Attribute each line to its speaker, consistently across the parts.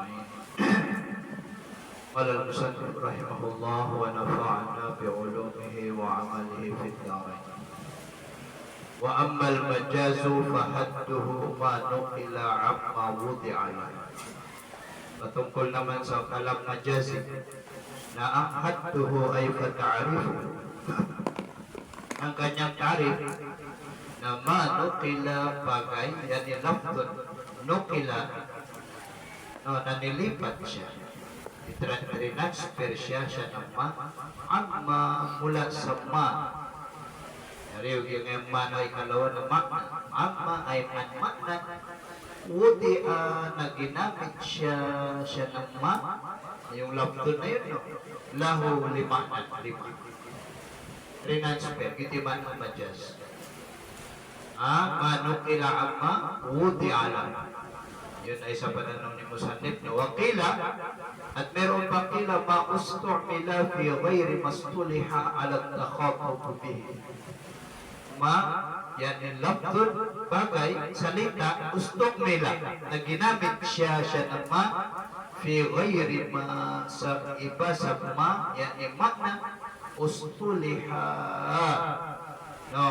Speaker 1: أجمعين. قال المصنف رحمه الله ونفعنا بعلومه وعمله في الدارين. وأما المجاز فحده ما نقل عما وضع له. Patungkol naman sa kalam majazi na ang hadduhu ay fata'arifu, ang kanyang tarif na nukila bagay, yan yung lafdun, nukila, no, nanilipat siya, itransfer siya ng amma mula sa Ariyo yung man ay kalawa na makna, amma ay man-makna, wuti na ginamit siya ng yung lafdun na yun, no? Lahu lima. Transfer, iti man ang majas. Manukila amma, wuti alam. Yun ay sa pananong ni Musannif na wakila, at meron pang kila maustu'mila fi ghayri mastuliha ala takhatab bihi. Yan yung lafdun, bagay, salita, ustu'mila, na ginamit siya ng fi ghayri sa iba sa yan yung makna, ustuliha. No,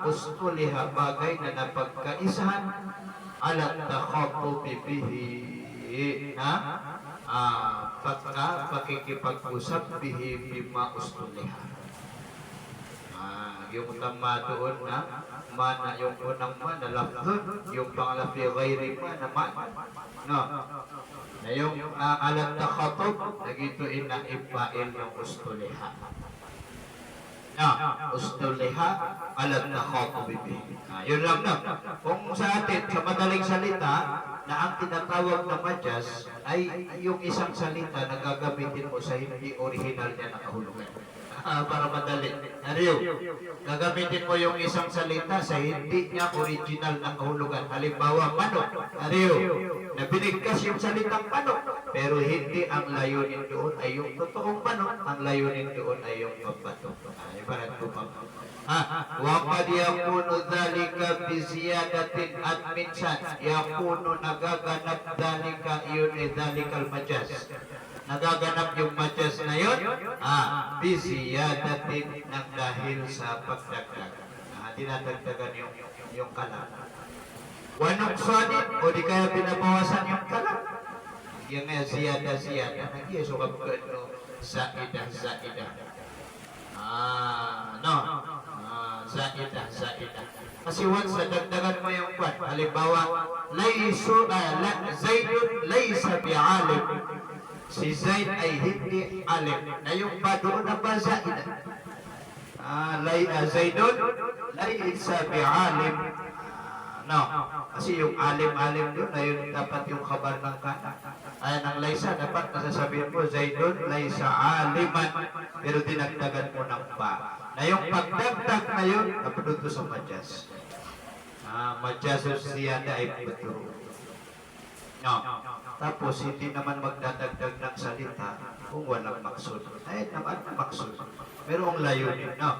Speaker 1: ustuliha, bagay na napagkaisahan alat takhatab bihi, na pakikipag-usap bihi bima ustuliha. Yung tama doon na mana, yung unang mana lafdun, yung pangalawa fi ghayri na no, na yung alat takhatab nagituin na ipail ng ustuliha. Ustuliha alat takhatab bihi. Yun lang na. Kung sa atin, sa madaling salita, na ang tinatawag na majas ay yung isang salita na gagamitin mo sa hindi original niya na kahulugan. Para madali. Ariyo, gagamitin mo yung isang salita sa hindi niya original na kahulugan. Halimbawa, manok. Ariyo, nabinigkas yung salitang manok, pero hindi ang layunin doon ay yung totoong manok. Ang layunin doon ay yung pambato. Ibarat ko pa. Waqad yakunu dhalika biziyadatin at minsan yakunu nagaganap dhalika yun dhalikal majas. Nagaganap yung majas na yun, biziyadatin ng dahil sa pagdagdag. Dinadagdagan yung kalam. Wanuksanin, o di kaya binabawasan yung kalam. Yung ziyada. Nag-iisukap ko ito, zaidah. Zaidah. Kasi once nadagdagan mo yung kwan, halimbawa, Zaidun laysa bi'alim. Si Zaid ay hindi alim. Na yung pa doon na ba zaidah? Zaidun laysa bi'alim. No, kasi yung alim-alim doon na yun dapat yung kabar ng kana. Ayan ang laysa, dapat nasasabihin mo, Zaidun laysa aliman. Pero dinagdagan mo ng pa. Na yung pagdagdag na yun, napunod sa majas. Majas o siyada ay betul. No. Tapos hindi naman magdadagdag ng salita kung walang maksud. Ay naman maksud. Merong layunin, no?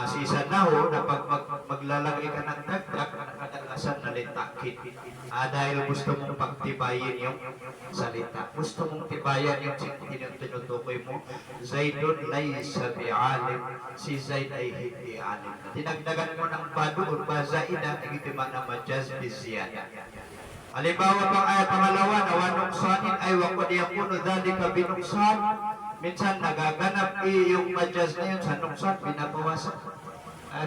Speaker 1: Si isa na ho, na pag maglalagay ka ng dagdag, kadalasan na litakit. Dahil gusto mong pagtibayin yung salita. Gusto mong tibayan yung tinutukoy mo. Zaidun laysa bi'alim. Si Zaid ay hindi alim. Tinagdagan mo ng padoon, zaida, ito man na majaz bisiyada. Halimbawa pang ayat pangalawa na wanuksanin ay waqad yakunu dhalika binuksan. Minsan nagaganap yung majaz na yun sa nuksan, binabawasan.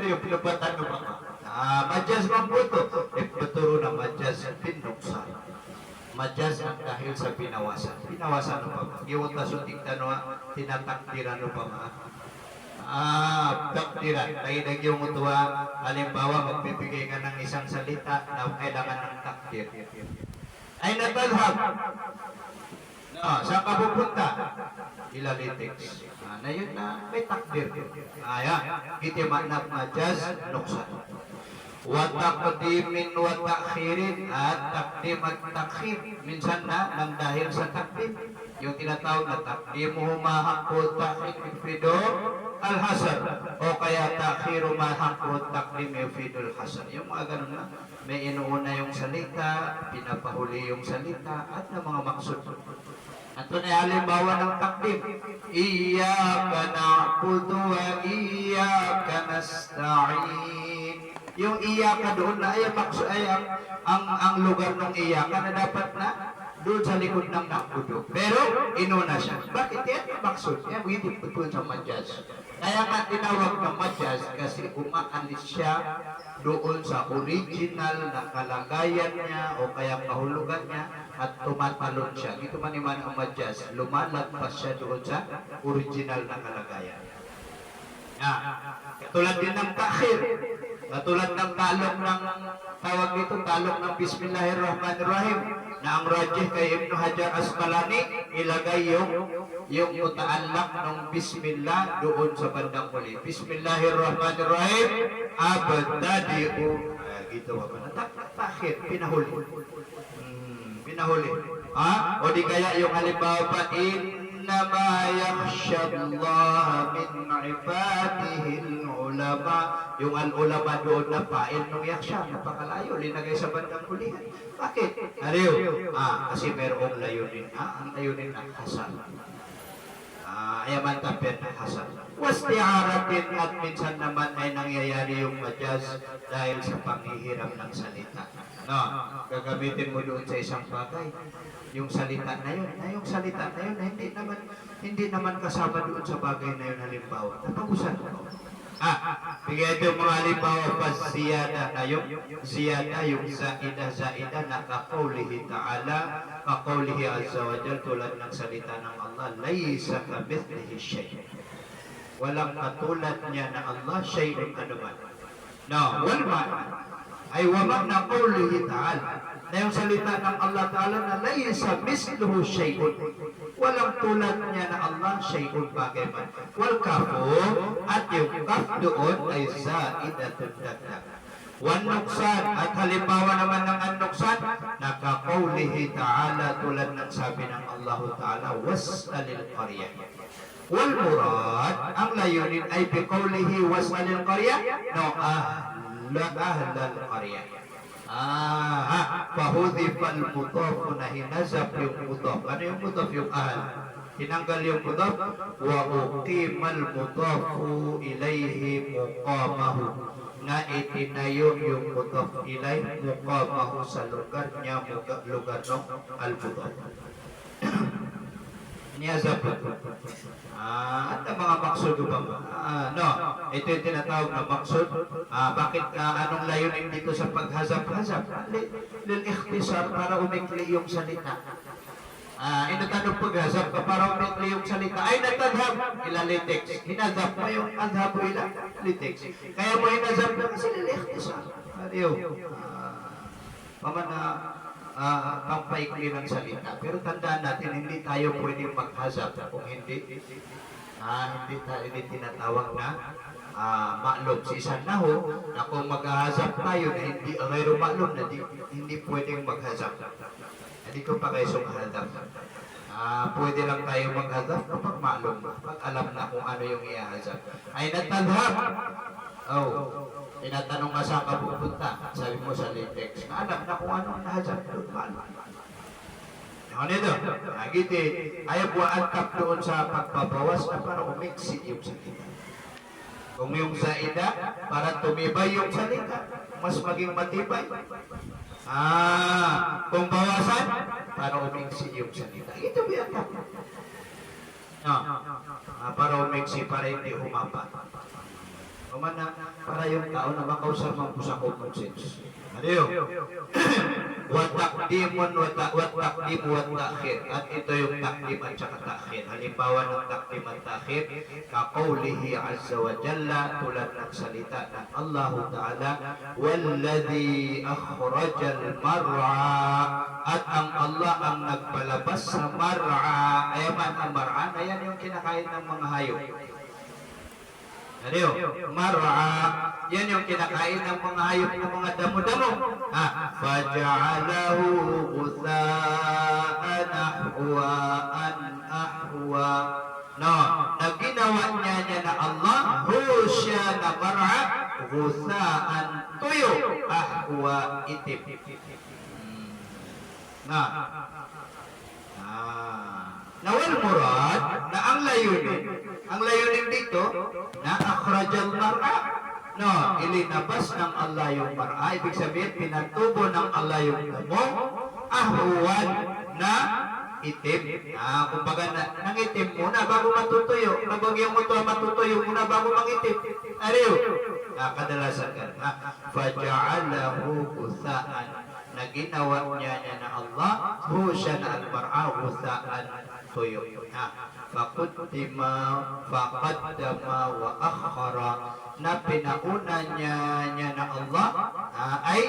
Speaker 1: Yung pinupatan mo ba? Majaz mang buto. Beturo na majaz binuksan. Majaz ang dahil sa binawasan. Binawasan mo ba? Yung tasuting tanwa, tinatakdiran mo ba? Takdiran. Nagidag yung mutuwa, halimbawa magbibigay ka ng isang salita na kailangan ng takdir. Ay natalhab. Saan ka pupunta? Ilalitics. Na yun na may takdir. Kitiman na majaz, nuksan. Wa taqdimin wa ta'khirin, at takdim at takhir. Minsan na, nang dahil sa takdim, yung tinatawag na takdimuhu mahakul takhir fido al-hasar o kaya ta'khiru ma haqquhu taqdim yufidul hasar. Yung mga ganun na may inuuna yung salita, pinapahuli yung salita at ng mga maksud. At ito na halimbawa ng takdim. Iyyaka na'budu wa iyyaka nasta'in. Yung iyaka doon na ay ang lugar ng iyaka na dapat na doon sa likod ng na'budu. Pero inuna siya. Bakit yan yung maksud? Yan hindi po sa majaz. Kaya nga tinawag ng majaz kasi umaalis siya doon sa original na kalagayan niya o kaya kahulugan niya at tumatalon siya. Dito man ang majaz, lumalagpas siya doon sa original na kalagayan. Katulad din ng takhir. Katulad ng talong ng tawag dito, talong ng Bismillahirrahmanirrahim na ang rajih kay Ibn Hajar Asqalani ilagay yung mutaalak ng Bismillah doon sa bandang huli. Bismillahirrahmanirrahim abdadi'u. Gito ba na? Takhir, pinahuli. Pinahuli. O di kaya yung halimbawa pa, innama yakhshallaha min ibadihil ulama. Yung al-ulama doon na fa'il ng yaksha, napakalayo, linagay sa bandang hulihan. Bakit? Ariyo, kasi merong layunin. Ang layunin ng hasal. Ayaman tapet ng hasal. Wasti'aratin at minsan naman ay nangyayari yung majaz dahil sa panghihiram ng salita. No, gagamitin mo doon sa isang bagay. Yung salita na yun, yung salita na yun, hindi naman kasama doon sa bagay na yun halimbawa. Napagusan mo. Bigay ito mga halimbawa pa ziyada na yung ziyada, yung zaida na kakaulihi ta'ala, kakaulihi azza wa jal, tulad ng salita ng Allah, laysa kamithlihi shay'. Walang katulad niya na Allah, shay'un anuman. No, wal ma'na ay wamak na qawlihi ta'ala na yung salita ng Allah Ta'ala na laysa misluhu shay'un, walang tulad niya na Allah shay'un bagayman. Wal kafu at yung kaf doon ay zaidatun dagdag. Wan nuksan at halimbawa naman ng an-nuksan nakaqawlihi ta'ala tulad ng sabi ng Allah Ta'ala was'alil qaryah. Wal murad ang layunin ay biqawlihi was'alil qaryah no ahlal qaryah. Fahudhifal mudhaf na hinazab yung mudhaf. Ano yung mudhaf? Yung ahl. Tinanggal yung mudhaf. Wa uqimal mudhafu ilayhi muqamahu. Na itinayo yung mudhaf ilayhi muqamahu sa lugar niya, lugar ng al-mudhaf. Niyazab. At ang mga maksud ba? No, ito yung tinatawag na maksud. Bakit anong layunin dito sa paghazab-hazab? Lil-ikhtisar para umikli yung salita. Inatanong paghazab ka para umikli yung salita. Ay natadhab ila latex. Hinazab mo yung adhab ila latex. Kaya mo hinazab na kasi lil-ikhtisar. Ariyo. Pamana pampaikli ng salita. Pero tandaan natin, hindi tayo pwedeng maghazab kung hindi tinatawag na ma'lum. Si isang naho na kung maghahazab tayo na hindi mayroong ma'lum na hindi pwedeng maghazab. Hindi ko pa kayo sumahazab. Pwede lang tayo maghazab kapag ma'lum, pag alam na kung ano yung ihahazab. Ay natadhab. Tinatanong ka saan ka pupunta, sabi mo sa latex, alam na kung ano ang nahazab doon, paano? Ano ito? Nagiti, ayaw po antap doon sa pagpabawas na para umiksi yung salita. Kung yung zaida, para tumibay yung salita, mas maging matibay. Kung bawasan, para umiksi yung salita. Ito ba yan? Para umiksi, para hindi humaba. Kumana, para yung tao na makausap mo sa common sense. Ano Watakdimun, watakdim, watakhir. At ito yung takdim at saka takhir. Halimbawa ng takdim at takhir, kaqawlihi azza wa jalla, tulad ng salita ng Allah Ta'ala, walladhi akhrajal mar'a, at ang Allah ang nagpalabas sa mar'a. Ayaman ang mar'a, ayan yung kinakain ng mga hayop. Ano mar'a, yan yung kinakain ng mga hayop ng mga damo-damo. Faja'alahu ghutha'an ahwa'an ahwa. No, naginawa niya na Allah gusaan tuyo, ahwa itim. Na. Nawal murad na ang layunin dito na akhrajal mar'a. No, ilinabas ng Allah yung mar'a. Ibig sabihin, pinatubo ng Allah yung damo. Ahwan na itim. Kumbaga, nangitim muna bago matutuyo. Kapag yung mutuwa matutuyo muna bago mangitim. Ariyo. Kadalasan ka. Faja'alahu gusaan. Na ginawa niya na Allah, husyan al-mar'a gusaan tuyo. Faquddima faqaddama wa akhara, na pinauna niya na Allah ay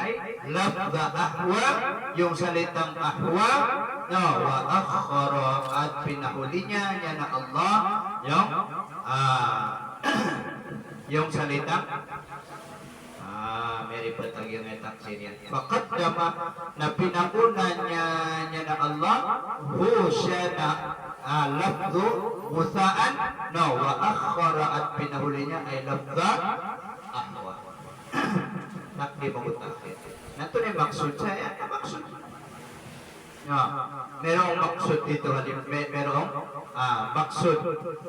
Speaker 1: lafza ahwa, yung salitang ahwa, no, wa akhara, at pinahuli niya na Allah yung yung salitang may patag yung taksir yan. Faqaddama, na pinauna niya na Allah, husyana lafzu gusaan, no, wa akhara, at pinahuli niya ay lafza ahwa. Nakdi mo taksir. Nato na maksud saya, maksud. Merong maksud dito, merong maksud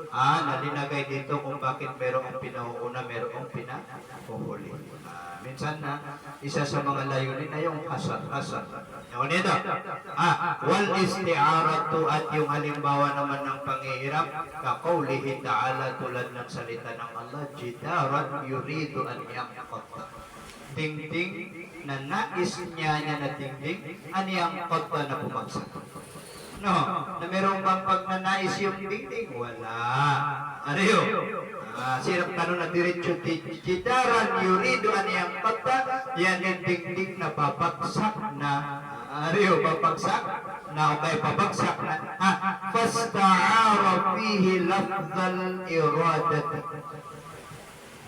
Speaker 1: na linagay dito kung bakit merong pinauuna, merong pinahuhuli. Minsan na isa sa mga layunin na yung hasad. Yung nito, wal isti'aratu, at yung halimbawa naman ng panghihirap, kaqawlihi ta'ala, tulad ng salita ng Allah, jidaran yuridu an yaqatta. Dingding na nais niya na dingding, aniyang kota na bumagsak. No, na merong bang pag nanais yung dingding? Wala. Ano yun? Sirap tanong na diretso, jidaran yuridu aniyang kota, yan yung dingding na babagsak na, ano yun, babagsak na, okay, babagsak na, fasta'ara fihi lafzal iradat,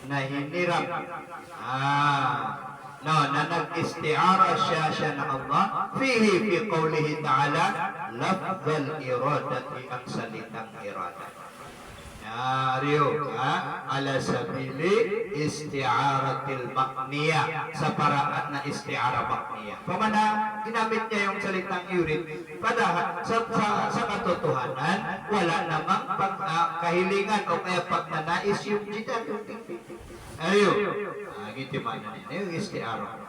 Speaker 1: na hinirap, no, na nag-isti'ara siya na Allah fihi fi qawlihi ta'ala lafzal iradati, ang salitang iradat. Ariyo, ala sabili isti'aratil makniya, sa paraan na isti'ara makniya. Pamana, ginamit niya yung salitang yurid, padahal sa katotohanan, wala namang kahilingan o kaya pagnanais yung jidal, yung tingping. Ariyo, gitimanan niya, yung isti'ara.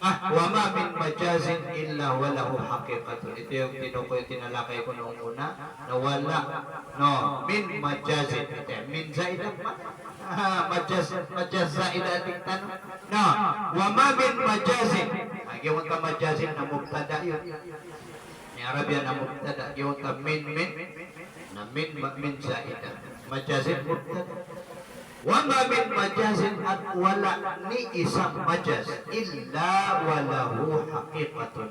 Speaker 1: Wa ma min majazin illa walahu haqiqatun. Ito yung tinalakay ko noong una, na wala, no, min majazin. Min zaidah man. Majaz zaidah ating tanong. No, wa ma min majazin. Gawin ka majazin na mubtada yun. Ni Arabian na mubtada. Gawin ka na min zaidah. Majazin mubtada. Wama min majazin, at wala ni isang majaz illa walahu haqiqatun,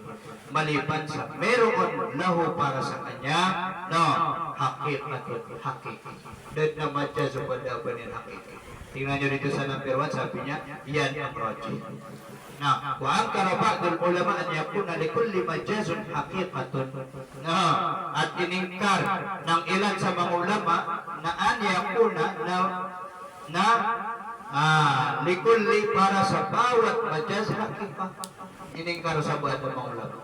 Speaker 1: maliban sa meron lahu para sa kanya, no, haqiqatun, haqiqi. Dan na majaz pada benin haqiqi. Tingnan nyo dito sa number 1, sabi niya, yan ang rajih. Nah, wa angkara ba'dul ulama an yakuna likulli majazun haqiqatun. At iningkar ng ilan sa mga ulama na an yakuna na likulli, para sa bawat majaz haqiqah. Iningkar sa buhat ng mga ulama.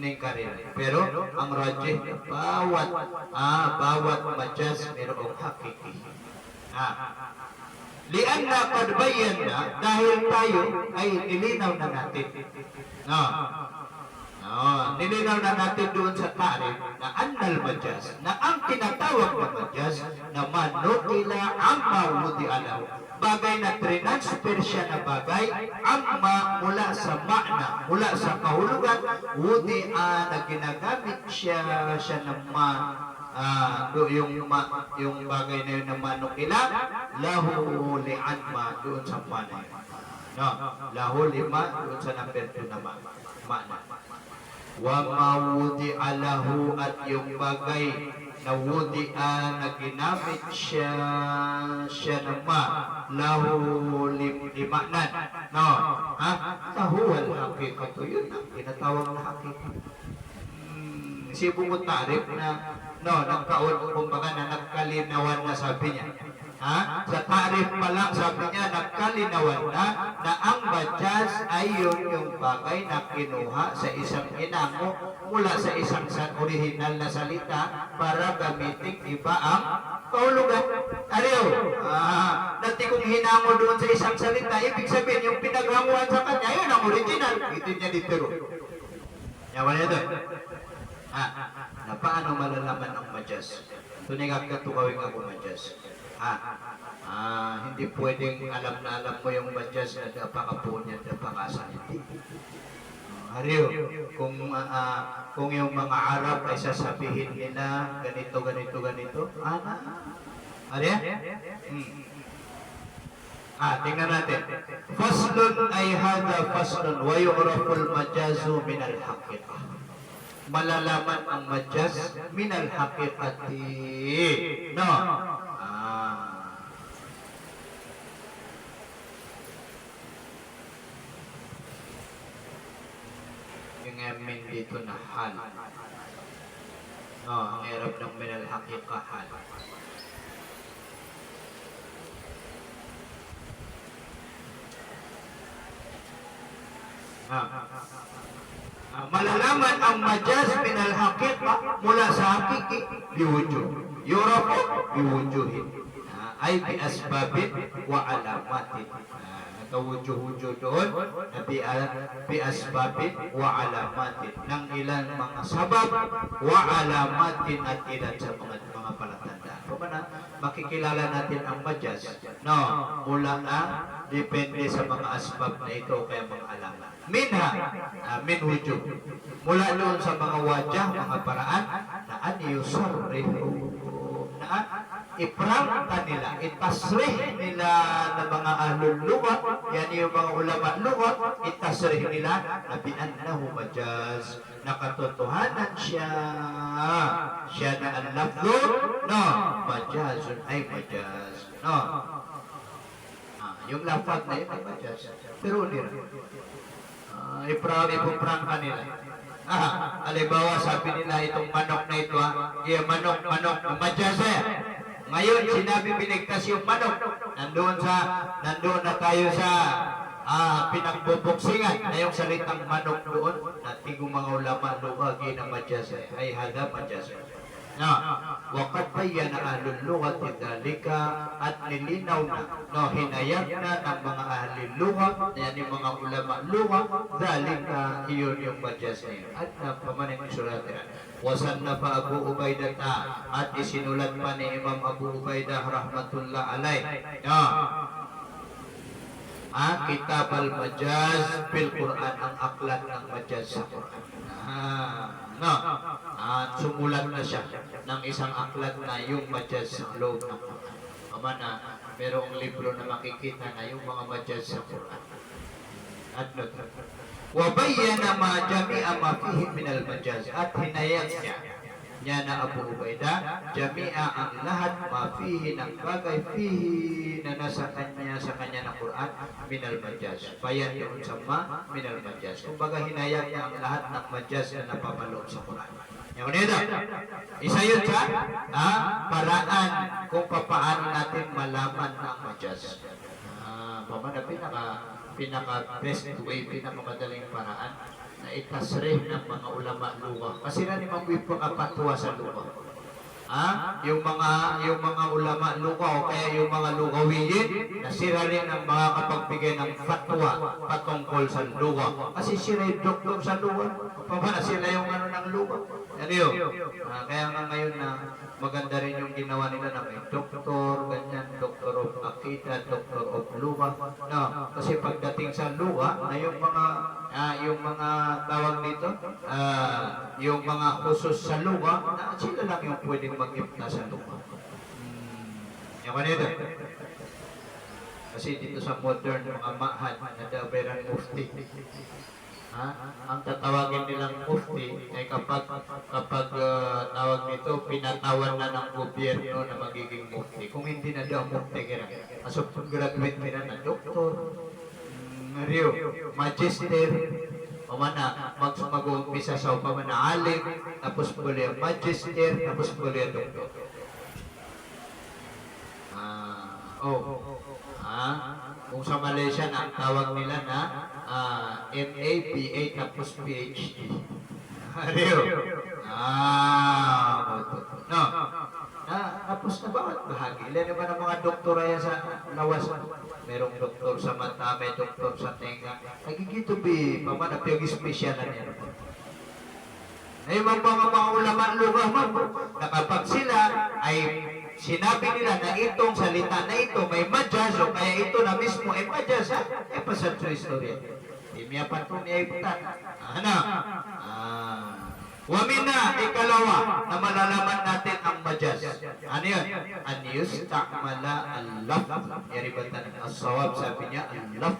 Speaker 1: Iningkar yan. Pero ang rajih, bawat majaz mayroong haqiqi. Lianna qad bayyana, dahil tayo ay nilinaw na natin. Nilinaw na natin doon sa tarif na annal majaz, na ang tinatawag na majaz na manukila amma wudi alaw, bagay na transfer siya na bagay amma mula sa makna, mula sa kahulugan, wudi na ginagamit siya na yung bagay na yun na manukila, lahu li'anma, doon sa mana. Lahu lima, doon sa number 2 na mana. Wa mawudi alahu, at yung bagay na wudi'a na ginamit siya naman lahu limanan, no, tahuwal haqiqatu, yun ang tinatawag na haqiqat. Si bungot tarif na no, kumbaga na nagkalinawan na sabi niya. Ha? Sa tarif pa lang sabi niya, nagkalinawan na ang madyas ay yung bagay na kinuha sa isang inango mula sa isang original na salita para gamitin iba ang kahulugan. Ariyo, dati kung hinango doon sa isang salita, ibig sabihin yung pinaghanguan sa kanya, yun ang original. Ito niya dito. Yawan niya doon. Na paano malalaman ang madyas? Tunigag ka tukawin ako madyas. Hindi pwedeng alam na alam mo yung madyas na napakapuon yan, napakasan. Ariyo, kung yung mga Arab ay sasabihin nila ganito, ganito, ganito, Ariya? Tingnan natin. Faslun ay hada faslun wa yu'raful majazu minal haqiqah. Malalaman ang madyas minal haqiqati. No? Yung amin dito na hal. No, ang hirap ng minal haqiqah hal. Malalaman ang madyas minal haqiqah mula sa hakiki biwujuh. Yurafu biwujuhin. Ay bi asbabin wa alamatin. Wujuh-wujuh doon na bi asbabin wa alamatin. Ng ilan mga sabab wa alamatin at ilan sa mga palatandaan. Pumana, makikilala natin ang madyas. No, mula na depende sa mga asbab na ito kaya mga alamat. Minha, min wujuh. Mula doon sa mga wajah, mga paraan na yusarrihu, na iprangka nila, itasrih nila ng mga ahlul lugha, yan yung mga ulama lugha, itasrih nila na bi'annahu madyaz, nakatotohanan siya na ang lafdhu, no, madyazun ay madyaz, no. Yung lafad na yun ay madyaz, pero nila iprangka nila. Alibawa sabi nila itong manok na ito, manok, madyaz ngayon, sinabi binigtas yung manok. Nandoon na tayo sa pinagbubuksingan na yung salitang manok doon. Natigong mga ulama luwagi na madyas ay hada madyas. Waqad bayyana ahlul lughati dhalika, at nilinaw na, hinayag na ng mga ahli lugha, yan yung mga ulama lugha, dhalika, iyon yung madyas niya. At pamanin sulatan. Wasan na pa Abu Ubaidah, at isinulat pa ni Imam Abu Ubaidah rahmatullah alaih. Kitab al-Majaz bil Quran, ang aklat ng Majaz sa Quran. Sumulat na siya ng isang aklat na yung Majaz sa loob ng Quran. Merong libro na makikita na yung mga Majaz sa Quran. Wabayyana ma jami'a ma fihi minal majaz, at hinayag niya na Abu Ubaidah jami'a ang lahat ma fihi ng bagay fihi na nasa kanya ng Quran minal majaz. Bayan yung sama minal majaz. Kumbaga hinayag niya ang lahat ng majaz na napapaloob sa Quran. Yung nito, isa yun sa paraan kung paano natin malaman ang majaz. Pinaka-best way, pinakamadaling paraan na itasrih ng mga ulama lugha. Kasi na naman may pagkapatwa sa lugha. Yung mga ulama lugha o kaya yung mga lugawiyin, nasira rin ang mga kapagbigay ng fatwa patungkol sa lugha. Kasi sila yung doktor sa lugha. Pamana sila yung ng lugha. Kaya nga ngayon na maganda rin yung ginawa nila na may doktor, ganyan, doktor of akita, doktor of lugha. Kasi pagdating sa lugha, na yung mga tawag dito, yung mga khusus sa lugha, sila lang yung pwedeng mag-ipna sa lugha. Yung kanito. Kasi dito sa modern mga mahad na daberang mufti, ang tatawagin nilang mufti ay kapag tawag nito, pinatawan na ng gobyerno na magiging mufti. Kung hindi na daw mufti, graduate nila na doktor, magister, Umana, mag-uumpisa sa upaman na alim, tapos muli ang magister, tapos muli ang doktor. Kung sa Malaysia na ang tawag nila na MA, BA, tapos PhD. Ariyo. No. Tapos na bawat bahagi. Ilan naman ang mga doktor ay sa lawas. Merong doktor sa mata, may doktor sa tenga. Nagigito bi, pamanap yung espesyal niya. Ay mga ulama lugar mo, na kapag sila ay sinabi nila na itong salita na ito may madyas o kaya ito na mismo ay madyas, ay pasal sa istorya. Imiya pa ito niya iputan. Wamina, ikalawa, na malalaman natin ang madyas. Ano yun? An yustakmala al-laf. Yaribatan as-sawab, sabi niya, al-laf.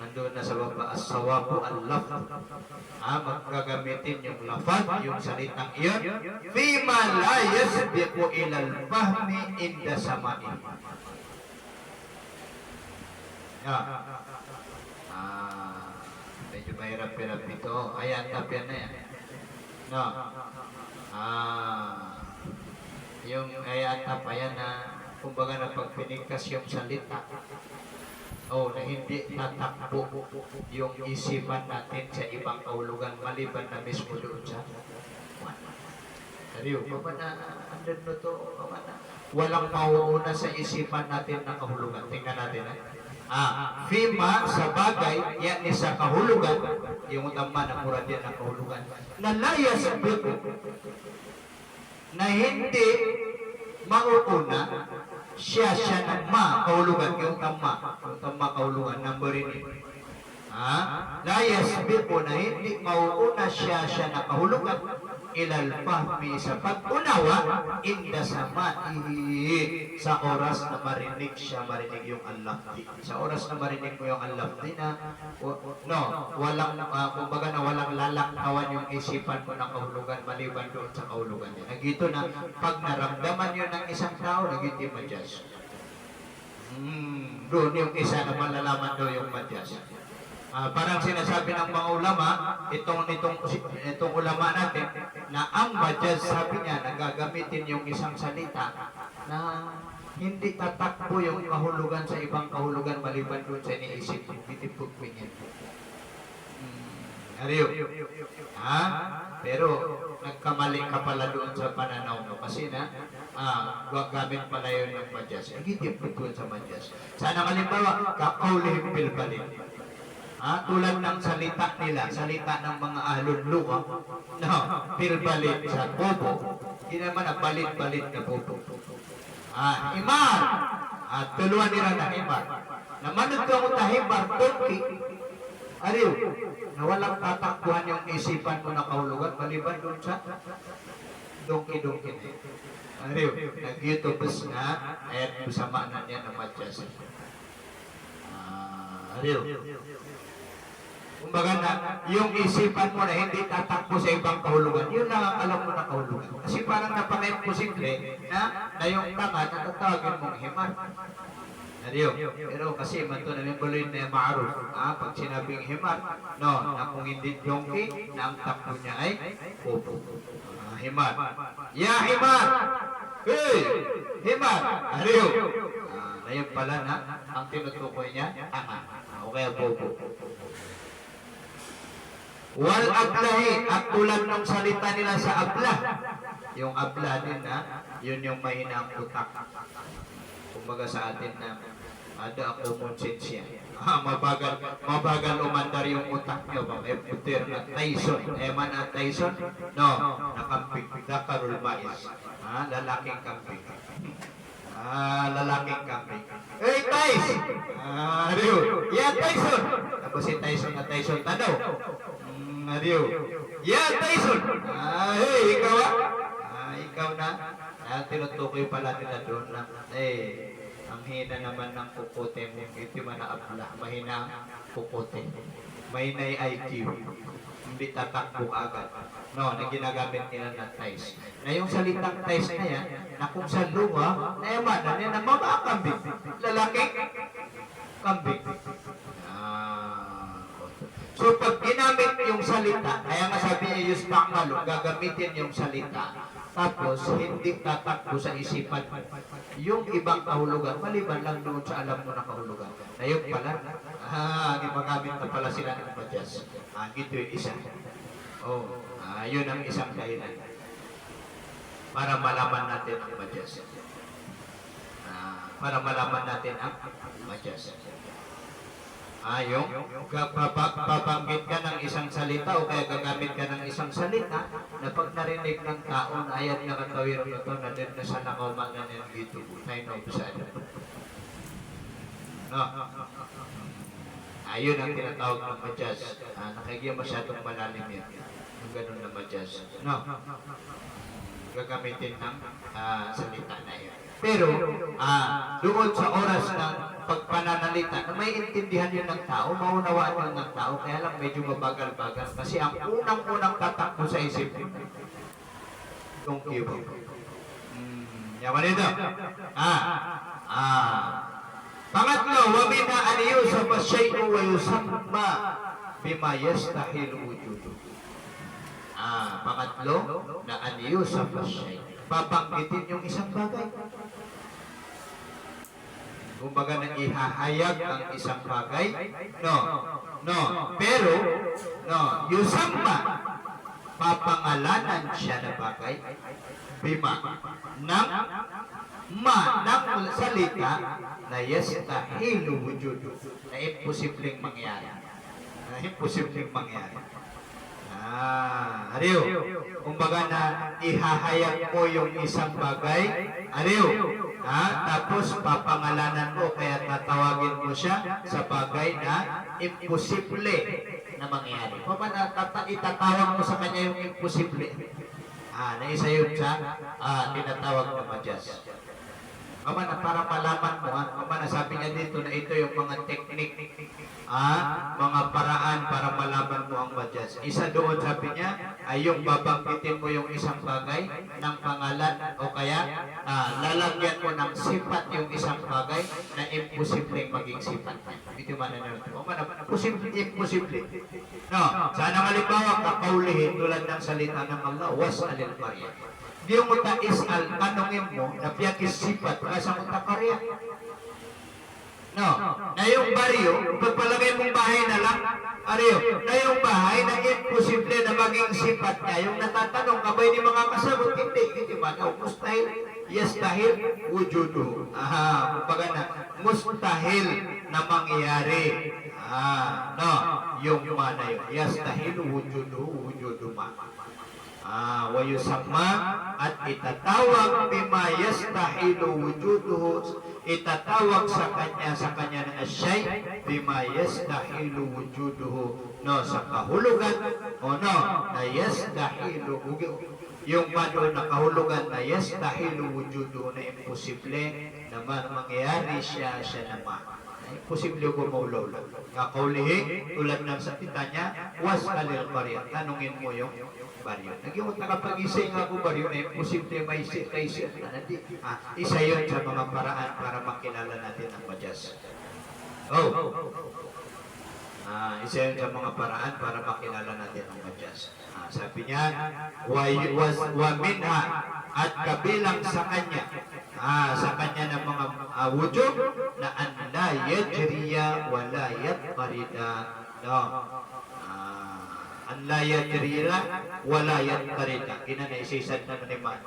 Speaker 1: Nandun na sa baba, as-sawabu al-laf. Magkagamitin yung lafad, yung salitang iyon. Fima la yasbiqu ilal fahmi inda sama'i. Medyo mahirap-hirap ito. Ayan, tapyan na yan. No. Yung ayan, tapayan na, kumbaga na pag pinigkas yung salita, na hindi tatakbo yung isipan natin sa ibang kahulugan maliban na mismo doon sa Ariyo, andun mo to, walang mauuna sa isipan natin na kahulugan. Tingnan natin, Fima sa bagay, yan sa kahulugan, yung tama na murad yan na kahulugan, na layas na hindi mauuna siya ng kahulugan, yung tama kahulugan, number ini. Layas bipo na hindi mauuna siya na kahulugan, ilal fahmi sa pag-unawa, inda sama'i sa oras na marinig yung al-lafdi. Sa oras na marinig mo yung al-lafdi na, walang, kumbaga na walang lalaktawan yung isipan mo ng kahulugan maliban doon sa kahulugan niya. Nagito na, pag naramdaman yun ng isang tao, nagiti madyas. Doon yung isa na malalaman doon yung madyas. Parang sinasabi ng mga ulama, itong ulama natin, na ang madyas, sabi niya, nagagamitin yung isang salita na hindi tatakbo yung kahulugan sa ibang kahulugan maliban doon sa iniisip yung bitipugpingin. Ariyo. Pero nagkamali ka pala doon sa pananaw mo kasi na gamit pala yun yung madyas. Nagitip doon sa madyas. Sana kalimbawa, kakaulihim bilbalin. Tulad ng salita nila, salita ng mga ahlul luwa, bilbalit sa bobo, hindi naman na balit-balit na bobo. Himar, tuluan nila na himar. Namanod ka mo ta himar, donkey, ariw, na walang tatakbuhan yung isipan mo na kahulugan, maliban doon sa donkey-donkey. Ariw, nag-YouTubes na, at busama na niya ng madyas. Ariw. Kumbaga na, yung isipan mo na hindi tatakbo sa ibang kahulugan, yun na alam mo na kahulugan. Kasi parang napaka-imposible na yung tanga natatawagin mong himar. Nariyo. Pero kasi man ito namin buloy na maaruf. Pag sinabing himar, na kung hindi donkey, na ang takbo niya ay popo. Himar. Ya himar! Hey! Himar! Nariyo. Na yun pala na, ang tinutukoy niya, tanga. O kaya popo. Wal ablahi, at tulad ng salita nila sa abla. Yung abla din yun yung mahinang utak. Kumbaga sa atin na ada common sense yan. Mabagal umandar yung utak nyo. Putir na Tyson. Man na Tyson? No, nakampig. Dakarul mais. Lalaking kampig. Lalaking kampig. Hey, Tyson! Yeah, Tyson! Tapos si Tyson na Tyson tanaw. Adiyo. Yeah, Tyson! Hey, ikaw ikaw na. Tinutukoy pala nila doon na, ang hina naman ng kukote mo. Ito man na abla. Mahina ang kukote. Mahina yung IQ. Hindi tatakbo agad. Na ginagamit nila ng ties. Na yung salitang ties na yan, na kung sa luma, nayaman na yan, na mga kambing. Lalaki, kambing. ginamit yung salita, kaya nga sabi niya yustakmalu, gagamitin yung salita, tapos hindi tatakbo sa isipan yung ibang kahulugan, maliban lang doon sa alam mo na kahulugan. Na yun pala, gimagamit na pala sila ng madyas. Ito yung isa. Yun ang isang dahilan. Para malaman natin ang madyas. Para malaman natin ang madyas. Yung babanggit ka ng isang salita o kaya gagamit ka ng isang salita na pag narinig ng tao na ayat na katawir ito na din na sa nakaumangan ng dito. Tayo na upisa na. No? Ayun ang tinatawag ng madyas. Nakikita masyadong malalim yan. Yung ganun na madyas. No? Gagamitin ng salita na yan. Pero, doon sa oras ng pagpananalita, na may intindihan yun ng tao, maunawaan yun ng tao, kaya lang medyo mabagal-bagal. Kasi ang unang-unang tatakbo sa isip, don't give up. Yaman ito. Pangatlo, wamina an yusuf asyai'u wa yusamma bima yastahil wujudu. Pangatlo, na an yusuf asyai'u. Babanggitin yung isang bagay. Kumbaga na ihahayag ang isang bagay. No. Pero, yusamma, papangalanan siya na bagay. Bima, ng salita na yastahilu wujudu, na imposibleng mangyari. Ariyo, kumbaga na ihahayag mo yung isang bagay, tapos papangalanan mo, kaya tatawagin mo siya sa bagay na imposible na mangyari. Itatawag mo sa kanya yung imposible. Na isa yun sa tinatawag na madyas. Para malaman mo, sabi niya dito na ito yung mga teknik, mga paraan para malaman mo ang madyas. Isa doon sabi niya ay yung babanggitin mo yung isang bagay ng pangalan o kaya lalagyan mo ng sifat yung isang bagay na imposibleng maging sifat. Ito man na naman. Imposible. No, sana halimbawa kakaulihin tulad ng salita ng Allah, was'alil qaryah. Di mo ta isal, tanongin mo, na piyakis sifat, kasi mo ta karya. No, na yung baryo, pagpalagay mong bahay na lang, na yung bahay na imposible na maging sifat niya, yung natatanong, kabay ni mga kasabot, hindi ba? Mustahil, yastahil, wujudu. Kumbaga na, mustahil na mangyari. Yung mana yun, yastahil, wujudu ma. Wa yusamma, at itatawag bima yastahilu wujuduhu, itatawag sa kanya ng asyay bima yastahilu wujuduhu, sa kahulugan na yastahilu, yung mano na kahulugan na yastahilu wujuduhu, na imposible naman mangyari siya naman. Posible ko maulaw lang. Kakaulihin, tulad ng sa titanya, was'alil qaryah. Tanungin mo yung baryo. Naging nakapag-isay nga ko baryo na imposible may kaisip na natin. Isa yun sa mga paraan para makilala natin ang madyas. Isa yun sa mga paraan para makilala natin ang madyas. Sabi niya, wa minha, at kabilang sa kanya ng mga wujud na an la yajriya wa la yatqarida. An la yajriya wa la yatqarida. Ina na isisad na maniman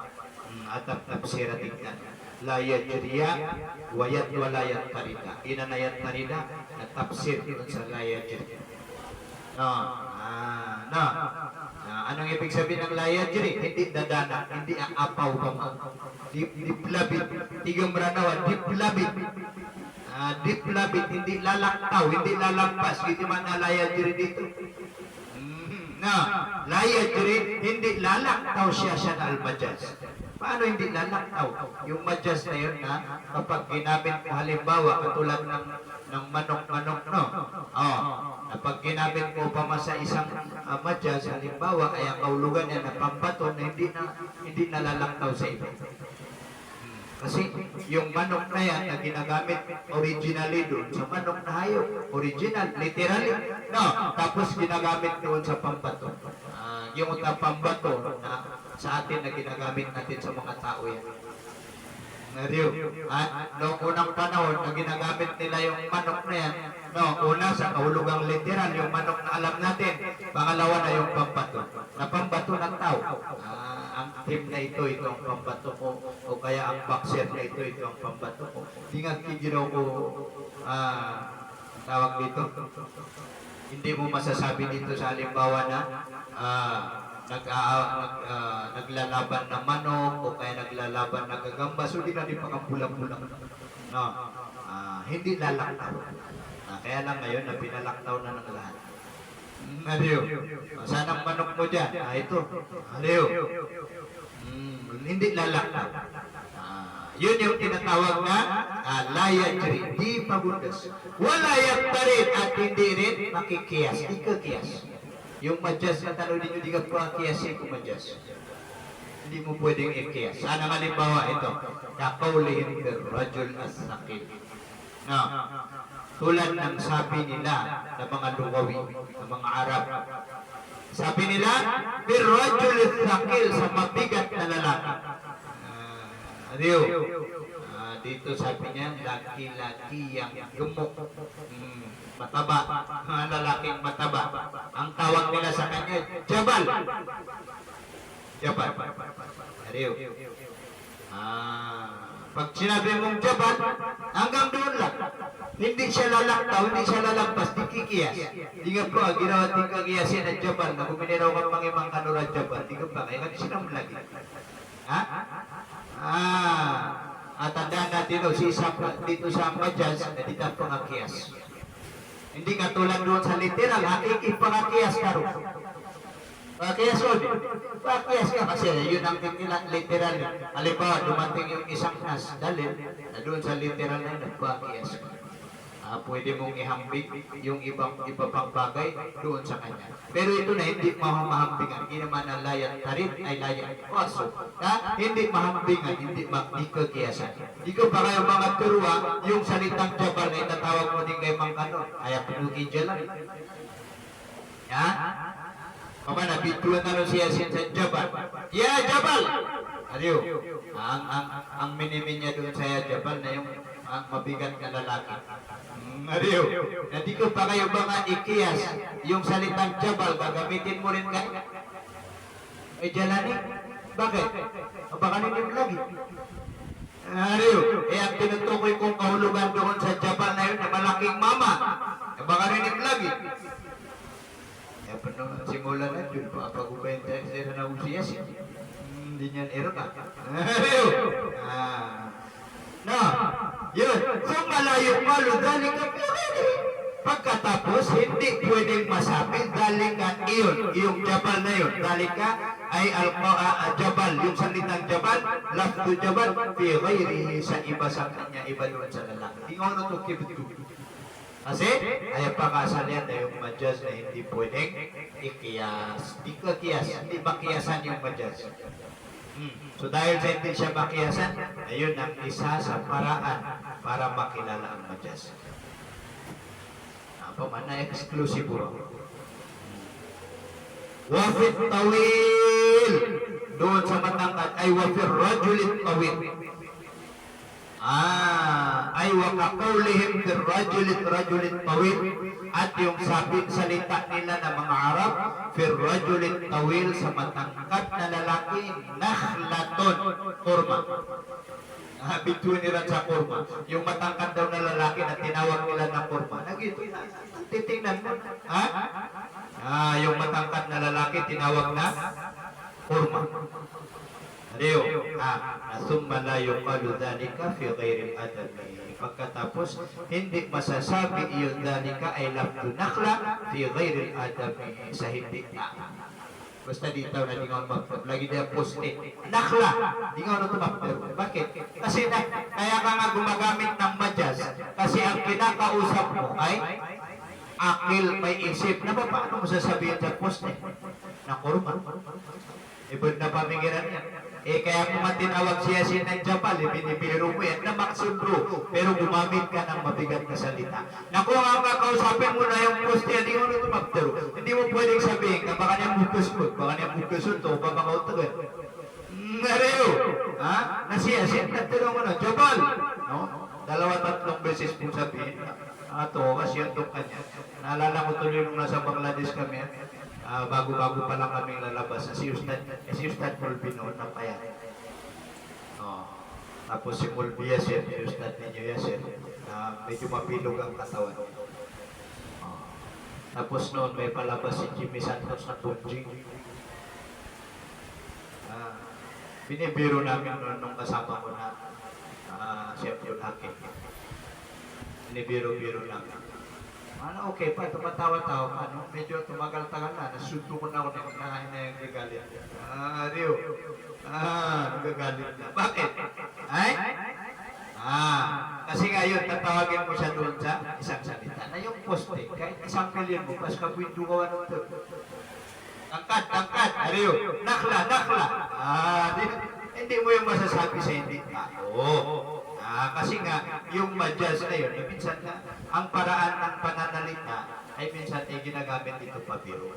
Speaker 1: at tafsiratin ka. La yajriya wa la yatqarida. Ina na yatqarida na tafsir sa la yajriya. Anong ibig sabihin ng layajri? Hindi dadana, hindi aapaw ka mo. Diplabit, tigang maranawan, diplabit. Diplabit, hindi lalaktaw, hindi lalampas. Hindi man na layajri dito. Layajri, hindi lalaktaw siya na al-madyas. Paano hindi lalaktaw? Yung madyas na yun kapag ginamit mo halimbawa, katulad ng manok-manok, kapag ginamit mo pa sa isang madyas, halimbawa, ay ang kaulugan niya na pambato na hindi nalalaktaw sa iba. Kasi yung manok na yan na ginagamit originally doon sa manok na hayop. Original, literally. No, tapos ginagamit doon sa pambato. Yung pambato na sa atin na ginagamit natin sa mga tao yan. Noong unang panahon na ginagamit nila yung manok na yan, no, una sa kahulugang literal, yung manok na alam natin. Pangalawa na yung pambato. Na pambato ng tao. Ang team na ito ang pambato ko. O kaya ang boxer na ito ang pambato ko. Hindi nga kigiraw ko tawag dito. Hindi mo masasabi dito sa halimbawa na naglalaban na manok o kaya naglalaban na gagamba. So, di na din pakapulang-pulang. No. Hindi lalaktaw. Kaya lang ngayon na pinalaktaw na ng lahat. Aliyo. Saan ang manok mo dyan? Ito. Aliyo. Hindi lalaktaw. Yun yung tinatawag na layajri. Di pabutas. Wala yaktarin at hindi rin makikiyas. Di kakiyas. Yung madyas na tanong ninyo, di ka pa kiyasin kung madyas. Hindi mo pwedeng ikiyas. Sana halimbawa ito. Kakaulihim birrajul as-sakit. No. Tulad ng sabi nila ng mga Lugawi, ng mga Arab. Sabi nila, birrajul as-sakil sa mabigat na lalaki. Dito sabi niya, laki-laki yang gemuk. Mataba, mga lalaking mataba. Ang tawag nila sa kanya, Jabal. Jabal. Ariyo. Pag sinabi mong Jabal, hanggang doon lang. Hindi siya lalaktaw, hindi siya lalampas, di kikiyas. Di nga po, ginawa di kakiyasin ang Jabal, na kuminiraw ka pangimang kanura Jabal, di ka pa, kaya kan sinam lagi. At tandaan natin dito sa Madyas, na dito ang pangakiyas. Hindi katulad doon sa literal, hakiki pangakiyas ka rin. Pangakiyas rin. Pangakiyas ka kasi yun ang literal. Halimbawa, dumating yung isang nas, dalil, na doon sa literal na yun, pangakiyas ka. Pwede mong ihambing yung iba pang bagay doon sa kanya. Pero ito na hindi mahambingan. Hindi naman ang layat tarit ay layat kwaso. Hindi mahambingan, hindi magdikakiyasan. Di ko pa kayo mga turuwa, yung salitang Jabal na itatawag mo din kay Mangkano. Kaya pinugin dyan lang. Kama na, bituan na rin siya sa Jabal. Ya Jabal! Adiyo. Ang minimin niya doon sa Jabal na yung ang mabigat na lalaki. Ariyo, hindi ko pa kayo mga ikiyas yung salitang Jabal, gagamitin mo rin kayo. Jalani, bakit? O baka ninim lagi. Ariyo, ang tinutukoy kong kahulugan doon sa Jabal na yun, na malaking mama. Baka ninim lagi. Simula na yun, pag-ubayin tayo sa na usiyas. Hindi niyan erga. Ariyo, no, yun. So malayo malo, galing ka pwede. Pagkatapos, hindi pwedeng masabi, galing ka iyon, yung Jabal na yun. Galing ka ay Jabal, yung salitang Jabal, lafdu Jabal, fi ghayrihi sa iba sa kanya, iba doon sa lalaki. Di nga ano ito kibito. Kasi, ay pakasalyan na yung madyas na hindi pwedeng ikiyas. Di ka kiyas, hindi makiyasan yung madyas. So dahil sa hindi siya makiyasan, ayun ang isa sa paraan para makilala ang madyas. Paman na eksklusibo. Wafit tawil. Doon sa matangkad ay wafir rajulit tawil. Ay wakakaulihim fir rajulit tawil. At yung sabi salita nila ng mga Arab, fir rajulit tawil sa matangkad na lalaki, nakhlaton, kurma. Bituin nila sa kurma. Yung matangkad daw na lalaki na tinawag nila na kurma. Titingnan mo. Yung matangkad na lalaki tinawag na kurma. Ariyo, summa la yuqalu dhalika fi ghairi adami. Pagkatapos, hindi masasabi iyon dhalika ay lafdu nakhla fi ghairi adami, sa hindi na. Basta dito na di nga lagi niya post-it. Nakhla, di nga tumapter. Bakit? Kasi kaya ka nga gumagamit ng madyas. Kasi ang kinakausap mo ay akil, may isip. Na ba, paano mo sasabihin sa poste? Na kurma. Ibig na pamigiran yan. Kaya kung tinawag siya ng Japan, binibiro mo yan na maksibro, pero gumamit ka ng mabigat na salita. Na kung ang kakausapin mo na yung poste, hindi mo na tumagtero. Hindi mo pwedeng sabihin na baka niya bukusod, baka niya bukusod to, baka mautagan. Nareo, ha? Nasiyasin, nagtanong mo na, Japan, no? 2-3 beses mong sabihin, kasi yan itong kanya. Naalala ko tuloy nung nasa Bangladesh kami, bago-bago pa lang kaming lalabas, si Ustad Mulby noon na paya. Tapos si Mulby Yasir, si Ustad ninyo Yasir, medyo mabilog ang katawan. Tapos noon may palabas si Jimmy Santos na Punjing. Binibiro namin noon nung kasama ko na Chef Yulaki. Binibiro-biro namin. Okay pa, tumatawa-tawa pa, no? Medyo tumagal-tagal na, nasundo ko na ako ng unahin na yung gagalit. Rio. Nagagalit na. Bakit? Ay? Kasi ngayon, tatawagin mo siya doon sa isang salita na yung poste, kahit isang pilyan mo, pas kabwindu ka ano ito. Tangkad, Rio. Nakla. Hindi mo yung masasabi sa hindi. Kasi nga, yung madyas na yun, minsan na, ang paraan ng pananalita ay minsan ay ginagamit dito pabiro.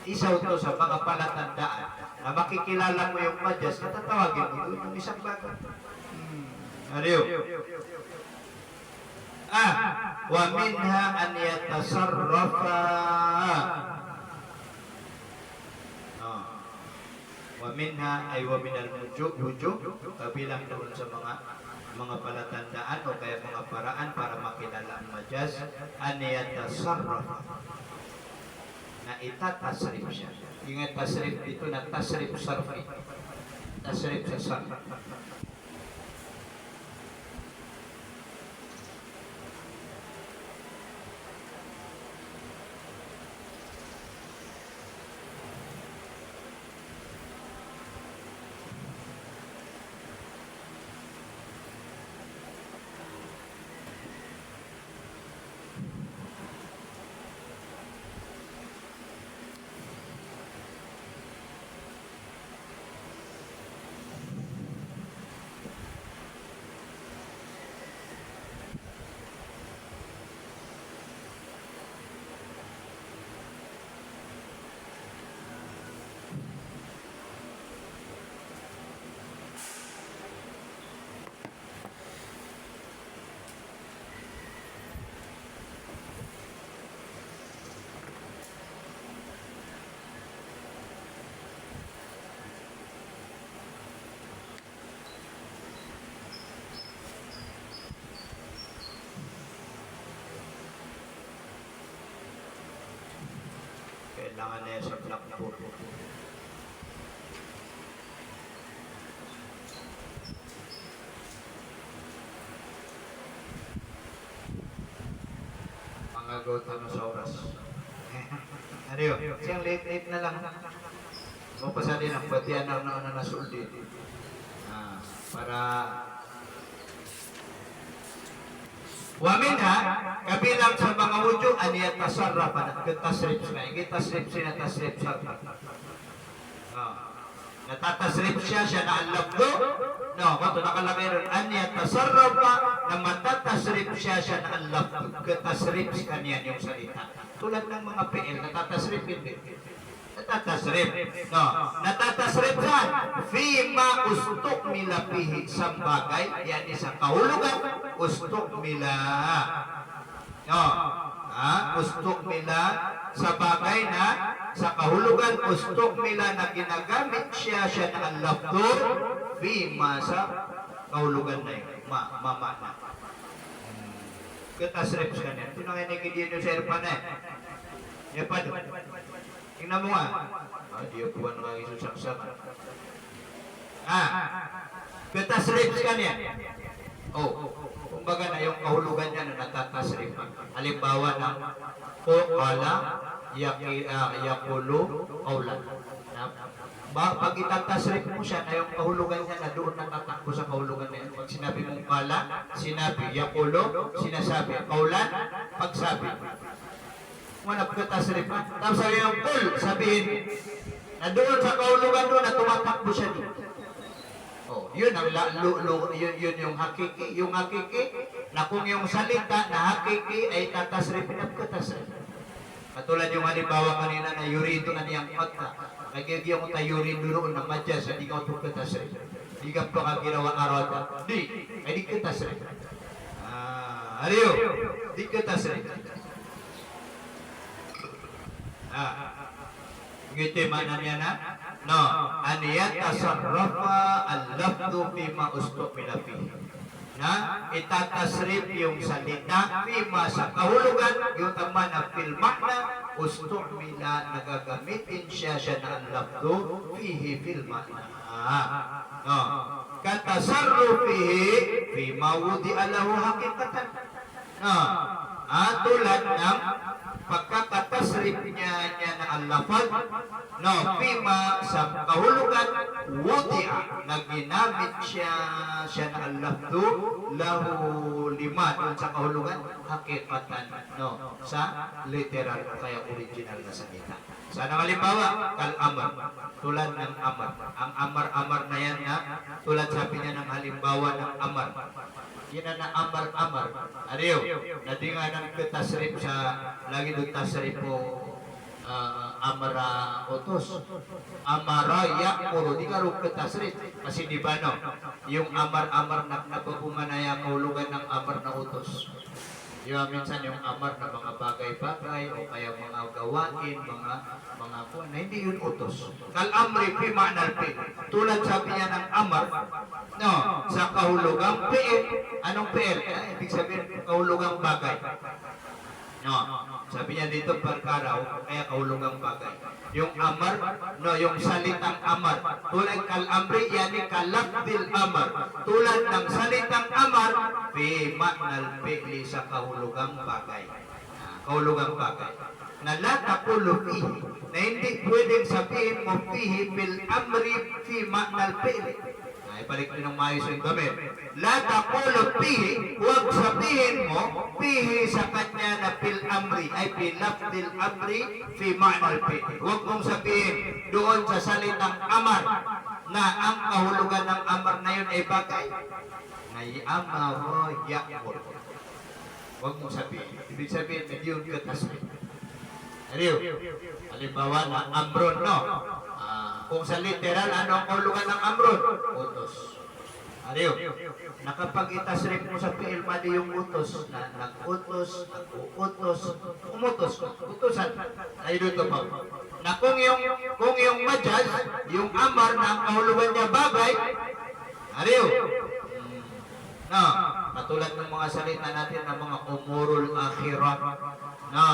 Speaker 1: Isaw to sa mga palatandaan na makikilala mo yung madyas, natatawagin mo doon yung isang bagay. Ariyo. Wa minha an yatasarrafa. Wa minha ay wa minal wujub, kabilang doon sa mga palatandaan o kaya mga paraan para makilala ang madyas, aniyatasarraf, na itatasrif siya. Yung tasrif dito na tasrif sarfi. Tasrif sa sarfi. Kailangan na yan sa blackboard. Mga Gautanosaurus. Ariyo, siyang late na lang. Mapasa din ang batian ng nasuldi. Para wamin kabilang sa mga wujud, aniyat tasarrapan at tasrip siya. Tasrip siya na tasrip siya. Natatasrip siya na alabdo. No, kato nakalagay ron, aniyat tasarrapa na matatasrip siya na alabdo. Katasrip kaniyan yung salita. Tulad ng mga PL, natatasrip hindi. Natatasrip. No, natatasrip saan? Fima ustok mila pihi sa bagay. Yan isang kahulugan. Ustok mila. No, ustok mila sa bagay na sa kahulugan ustok mila na ginagamit siya na ang labdo. Fima sa kahulugan na yun. Mama na. Katasrip ka niya. Ito na nga nagiging yung serpa na eh. Yan pa doon. Tingnan mo nga. Di ako buwan nga isusaksak. Katasrip ka niya. Kumbaga na yung kahulugan niya na natatasrip. Halimbawa ng qala, yakulu, qawlan. Pag itatasrip mo siya na yung kahulugan niya na doon natatakbo sa kahulugan niya. Pag sinabi mong qala, sinabi, yakulu, sinasabi, qawlan, pagsabi. Mga nagkatasrip. Tapos sabi yung kul, sabihin, na doon sa kahulugan doon na tumatakbo siya dito. Oh, yun ang yun yung hakiki. Yung hakiki, na kung yung salita na hakiki ay tatasripin at katasrip. Katulad yung halimbawa kanina na yurito na niyang pagka. Nagyagyan ko tayo rin doon ng madyas, hindi ka ito katasrip. Hindi ka pa ka ginawa araw. Di, ay di katasrip. Ariyo, di katasrip. Gitu mana niya na? No, aniyat tasarrafa al-lafdu fima ustumila fihi. Na itatasrif yung salita fima sa kahulugan yung tama na fil makna ustumila nagagamitin siya na al-lafdu fihi fil makna. No, katasarrufihi fima wudi'a lahu hakikatan. No, tulad ng pagkakatasrif niya na al-lafad, no, fima sa kahulugan, wudi'a, na ginamit siya na al-lafdu, lahu lima, dun sa kahulugan, hakikatan, no, sa literal, kaya original na salita. Sana halimbawa, kal-amar, tulad ng amar. Ang amar-amar na yan na, tulad sabi niya ng halimbawa ng amar. Yan na amar-amar. Ariyo, nadinga ng tasrip sa, lagi doon tasrip po, amara otos. Amara yakuro, di ka rin tasrip. Kasi di ba no, yung amar-amar na napapumanaya kahulugan ng amar na utos. Yung minsan yung amar na mga bagay-bagay o kaya mga gawain, mga kuwan na hindi yun utos. Kal-amri fi ma'nal fi. Tulad sabi niya ng amar, no, sa kahulugang fi'il. Anong fi'il? Ibig sabihin kahulugang bagay. No, sabi niya dito perkara, kaya kahulugang bagay. Yung amar, no, yung salitang amar. Tulad kal-amri, yani kalakdil amar. Tulad ng salitang amar, fi ma'nal fi'li sa kahulugang bagay. Kahulugang bagay. Na la taqulu fihi, na hindi pwedeng sabihin mo fihi bil amri fi ma'nal fi'li. Ay balik din ng maayos yung gamit. La taqulu fihi, huwag sabihin mo fihi sa kanya na bil amri, ay bilafdil amri fi ma'nal fi'li. Huwag mong sabihin doon sa salitang amar na ang kahulugan ng amar na yun ay bagay. Ay amaro yakmur. Huwag mong sabihin. Ibig sabihin, hindi yun katasbih. Ariyo, halimbawa na amron, no? Kung sa literal, ano ang kahulugan ng amron? Utos. Ariyo, nakapag-itasrip mo sa fi'il madi yung utos, na nag-utos, nag-uutos, umutos, utusan. Ay dito pa. Na kung yung majaz, yung amar na ang kahulugan niya bagay, ariyo, no, katulad ng mga salita natin ng mga umurul akhirah, no,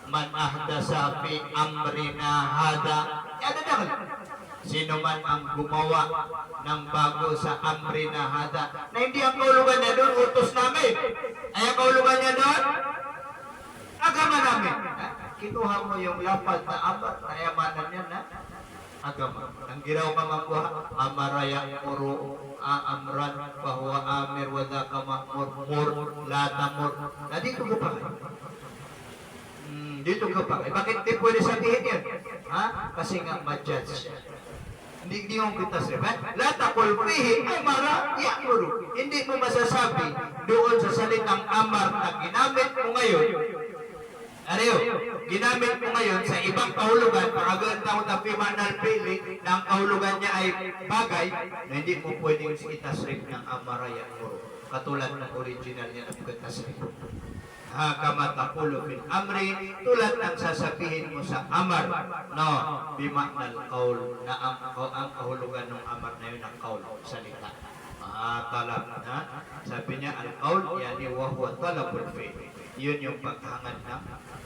Speaker 1: man ahdasa fi amrina hada, yan na. Sino man ang gumawa ng bago sa amrina hada, na hindi ang kahulugan niya doon, utos namin. Ay ang kahulugan niya doon, agama namin. Kinuha mo yung lapad na amar, nayamanan niya na agama. Ang giraw ka makuha, amaraya puro amran, bahwa amir wadaka ma'mur, mur, latamur. Na dito ka pa. Dito ka pa. Bakit di pwede sabihin yan? Ha? Kasi nga ma-judge siya. Hindi mo kita sabihin. Latakul fihi amara ya'muru. Hindi mo masasabi doon sa salitang amar na ginamit mo ngayon. Ariyo, ginamit mo ngayon sa ibang kahulugan, pagkaganda na fi'manal fi'li, na ang kahulugan niya ay bagay, na hindi mo pwedeng itasrip ng amara ya'muru. Katulad ng original niya ng pagkatasrip. Kama taqulu fil amri, tulad ng sasabihin mo sa amar, no, bimaknal qaul, na ang kahulugan ng amar na yun ang qaul, salita. Talab na, sabi niya al qaul, yani wa huwa talabul fi'l. Yun yung paghangad ng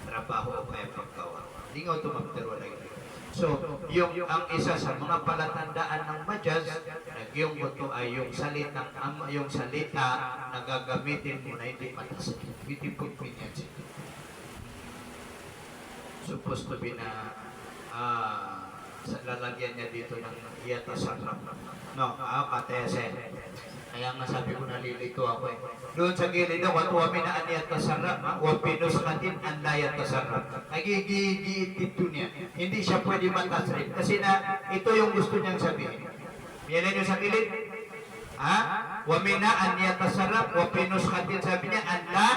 Speaker 1: trabaho o kaya paggawa. Hindi nga ito magturo lagi. So, ang isa sa mga palatandaan ng majaz, yung ito ay yung salita na gagamitin mo na hindi patas. Hindi po pinyansin. Supposed to be na lalagyan niya dito ng iyatasarap. No, patese. Kaya nga sabi ko nalilito ako eh. Doon sa gilid ako, at wamin na aniyat kasarap, wapinus katin ang layat kasarap. Nagigiit dito niya. Hindi siya pwede matasrip. Kasi na, ito yung gusto niyang sabihin. Yan nyo sa gilid. Ha? Wamin na aniyat kasarap, wapinus katin, sabi niya, anla,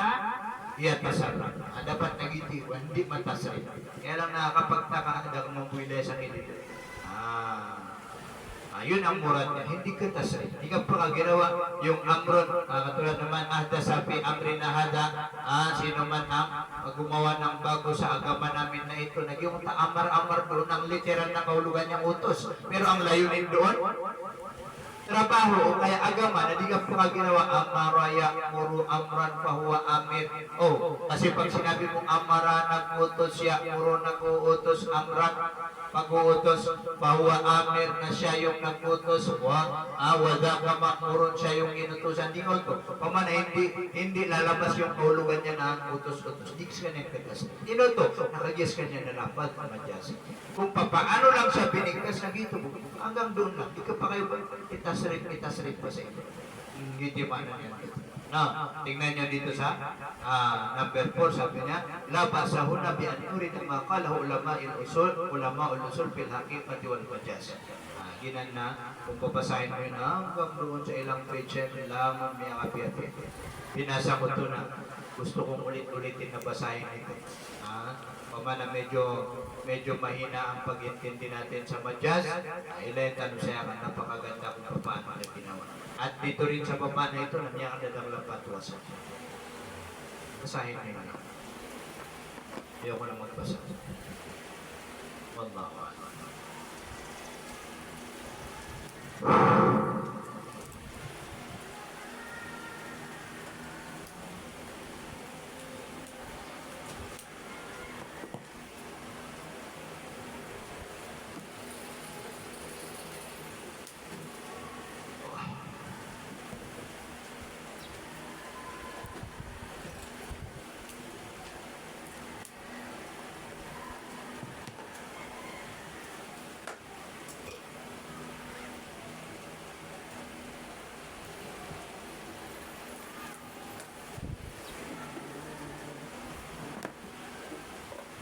Speaker 1: iyat kasarap. Dapat nagitiwan, hindi matasrip. Kaya lang nakakapagtaka, dagang mabuilay sa gilid. Yun ang murad niya, hindi ka tasay. Hindi ka pa ginawa yung amron, katulad naman ahda sabi, amrin na hada, sino man ang gumawa ng bago sa agama namin na ito, naging amar-amar doon ang literal na kahulugan niyang utos. Pero ang layunin doon, trabaho o kaya agama na di ka pa ginawa, amaraya, muru, amran, pahuwa, amir. Kasi pag sinabi mong amara, nag-utos siya, muru, nag-uutos, amran, pag-uutos, pahuwa, amir na siya yung nag-utos, wada ka makmuron siya yung inutusan. Di ko ito. Pamana, hindi lalabas yung kahulugan niya na utos-utos. Di ka niya kagas. Ino to, nakagis ka niya na dapat madyas. Kung paano lang siya binigkas na gito, hanggang doon lang. Di ka pa kayo itasrik pa sa inyo. Hindi man na yan. Tingnan nyo dito sa number 4, sabi niya, labasa huna bi anurin ang makalahu ulama il-usul fil haqiqati wal majaz. Ginan na, kung babasahin mo yun hanggang doon sa ilang page, lamang may kapiat. Binasa ko ito na gusto kong ulit-ulitin na basahin ito. Pamana medyo mahina ang pag-intindi natin sa majaz. Ilan tanong siya ang napakaganda kung paano na ginawa. At dito rin sa baba na ito, nandiyan ang dadang patwas. Basahin mo yun. Ayaw ko lang magbasa. Wallahu a'lam.